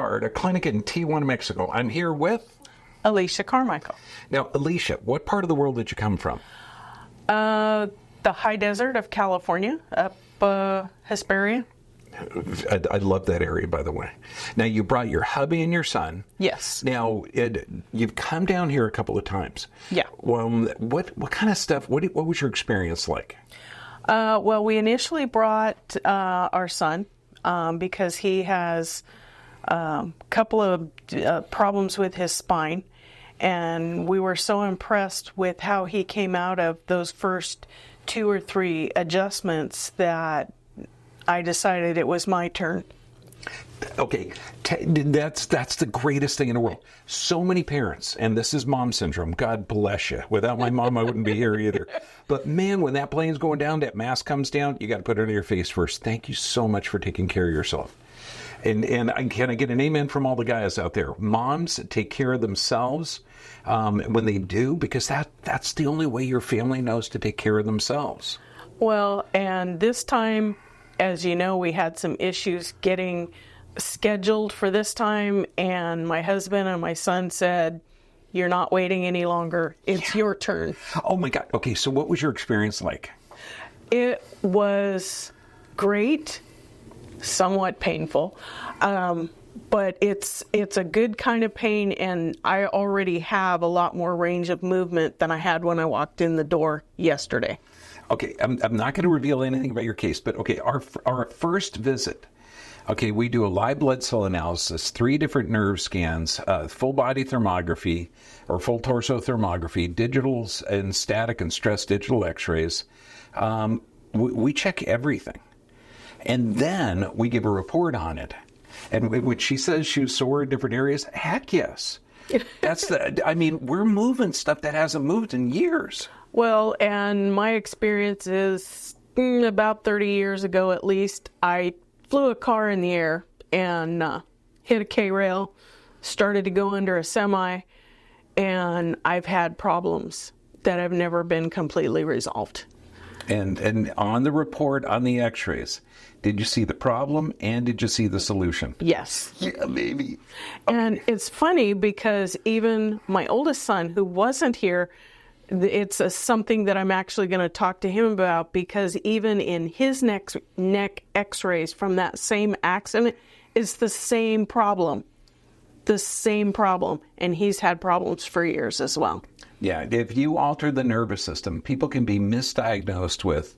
start a clinic in Tijuana, Mexico. I'm here with Alicia Carmichael. Now, Alicia, what part of the world did you come from? The high desert of California, up Hesperia. I love that area, by the way. Now, you brought your hubby and your son. Yes. Now, you've come down here a couple of times. Yeah. Well, what kind of stuff, what was your experience like? Well, we initially brought our son because he has a couple of problems with his spine. And we were so impressed with how he came out of those first 2 or 3 adjustments that I decided it was my turn. Okay, that's the greatest thing in the world. So many parents, and this is mom syndrome, God bless you. Without my mom, I wouldn't be here either. But man, when that plane's going down, that mask comes down, you got to put it on your face first. Thank you so much for taking care of yourself. And can I get an amen from all the guys out there? Moms take care of themselves when they do, because that's the only way your family knows to take care of themselves. Well, and this time, as you know, we had some issues getting scheduled for this time, and my husband and my son said, "You're not waiting any longer. It's your turn." Oh my God. Okay, so what was your experience like? It was great, somewhat painful, but it's a good kind of pain, and I already have a lot more range of movement than I had when I walked in the door yesterday. Okay, I'm not going to reveal anything about your case, but okay, our first visit, okay, we do a live blood cell analysis, 3 different nerve scans, full body thermography or full torso thermography, digital and static and stress digital x-rays. We check everything. And then we give a report on it. And when she says she was sore in different areas, heck yes. We're moving stuff that hasn't moved in years. Well, and my experience is about 30 years ago at least, I flew a car in the air and hit a K-rail, started to go under a semi, and I've had problems that have never been completely resolved. And on the report, on the x-rays, did you see the problem and did you see the solution? Yes. Yeah, baby. And it's funny because even my oldest son, who wasn't here, it's something that I'm actually going to talk to him about, because even in his neck x-rays from that same accident is the same problem. The same problem. And he's had problems for years as well. Yeah, if you alter the nervous system, people can be misdiagnosed with,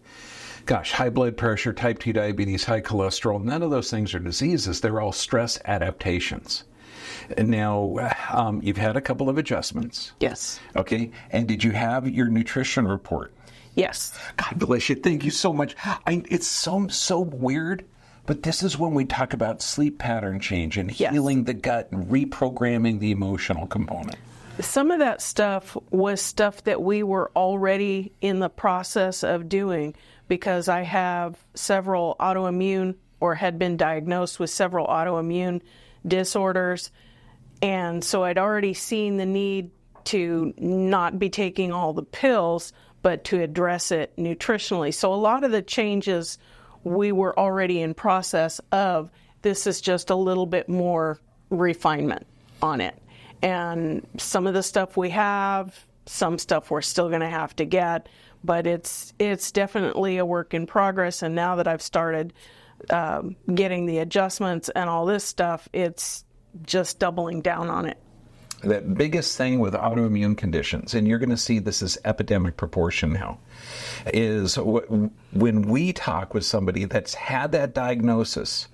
high blood pressure, type 2 diabetes, high cholesterol. None of those things are diseases. They're all stress adaptations. And now, you've had a couple of adjustments. Yes. Okay. And did you have your nutrition report? Yes. God bless you. Thank you so much. It's so weird, but this is when we talk about sleep pattern change and healing the gut and reprogramming the emotional component. Some of that stuff was stuff that we were already in the process of doing, because I have several autoimmune, or had been diagnosed with several autoimmune disorders. And so I'd already seen the need to not be taking all the pills, but to address it nutritionally. So a lot of the changes we were already in process of. This is just a little bit more refinement on it. And some of the stuff we have, some stuff we're still going to have to get, but it's definitely a work in progress. And now that I've started getting the adjustments and all this stuff, it's just doubling down on it. The biggest thing with autoimmune conditions, and you're going to see this is epidemic proportion now, is when we talk with somebody that's had that diagnosis,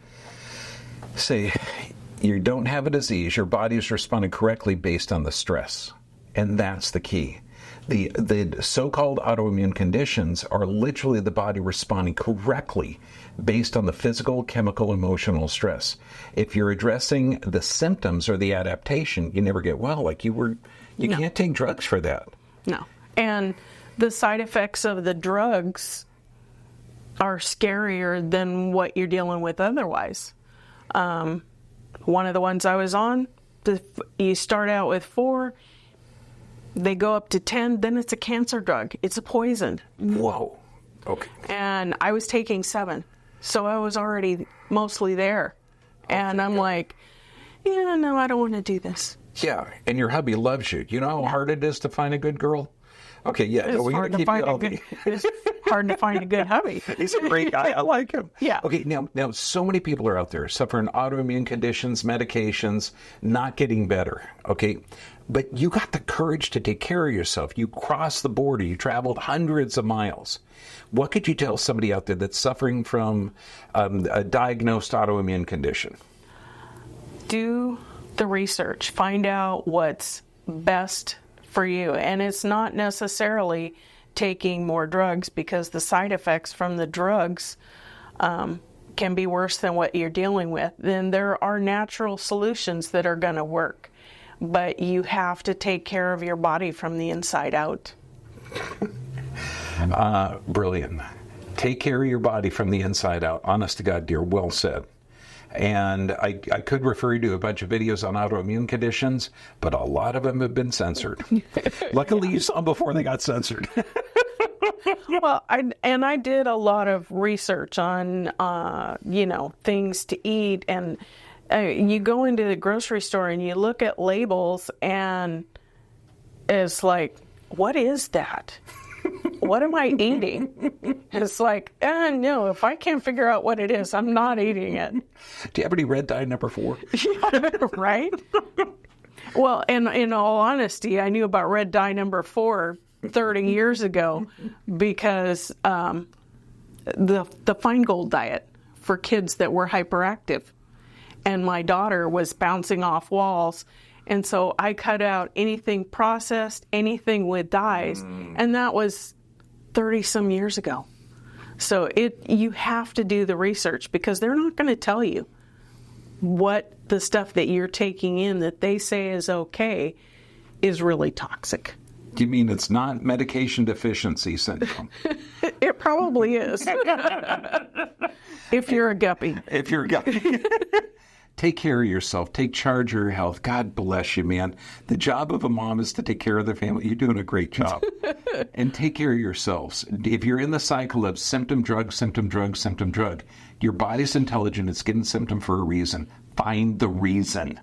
say, you don't have a disease, your body is responding correctly based on the stress. And that's the key. The so-called autoimmune conditions are literally the body responding correctly based on the physical, chemical, emotional stress. If you're addressing the symptoms or the adaptation, you never get well. Like you can't take drugs for that. No. And the side effects of the drugs are scarier than what you're dealing with otherwise. One of the ones I was on, you start out with 4, they go up to 10, then it's a cancer drug. It's a poison. Whoa. Okay. And I was taking 7, so I was already mostly there. And I'm like, yeah, no, I don't want to do this. Yeah, and your hubby loves you. You know how hard it is to find a good girl? Okay, yeah. It's hard to find a good, it's hard to find a good hubby. He's a great guy. I like him. Yeah. Okay, now so many people are out there suffering autoimmune conditions, medications, not getting better. Okay, but you got the courage to take care of yourself. You crossed the border. You traveled hundreds of miles. What could you tell somebody out there that's suffering from a diagnosed autoimmune condition? Do the research. Find out what's best for you. And it's not necessarily taking more drugs, because the side effects from the drugs can be worse than what you're dealing with. Then there are natural solutions that are going to work. But you have to take care of your body from the inside out. Brilliant. Take care of your body from the inside out. Honest to God, dear, well said. And I could refer you to a bunch of videos on autoimmune conditions, but a lot of them have been censored. Luckily, you saw them before they got censored. Well, I did a lot of research on, things to eat. And you go into the grocery store and you look at labels, and it's like, what is that? What am I eating? It's like, no, if I can't figure out what it is, I'm not eating it. Do you have any red dye number 4? Right? Well, and in all honesty, I knew about red dye number 4 30 years ago because the Feingold diet for kids that were hyperactive. And my daughter was bouncing off walls. And so I cut out anything processed, anything with dyes. And that was 30-some years ago. So you have to do the research, because they're not going to tell you what the stuff that you're taking in that they say is okay is really toxic. Do you mean it's not medication deficiency syndrome? It probably is. If you're a guppy. If you're a guppy. Take care of yourself. Take charge of your health. God bless you, man. The job of a mom is to take care of their family. You're doing a great job. And take care of yourselves. If you're in the cycle of symptom, drug, symptom, drug, symptom, drug, your body's intelligent. It's getting symptom for a reason. Find the reason.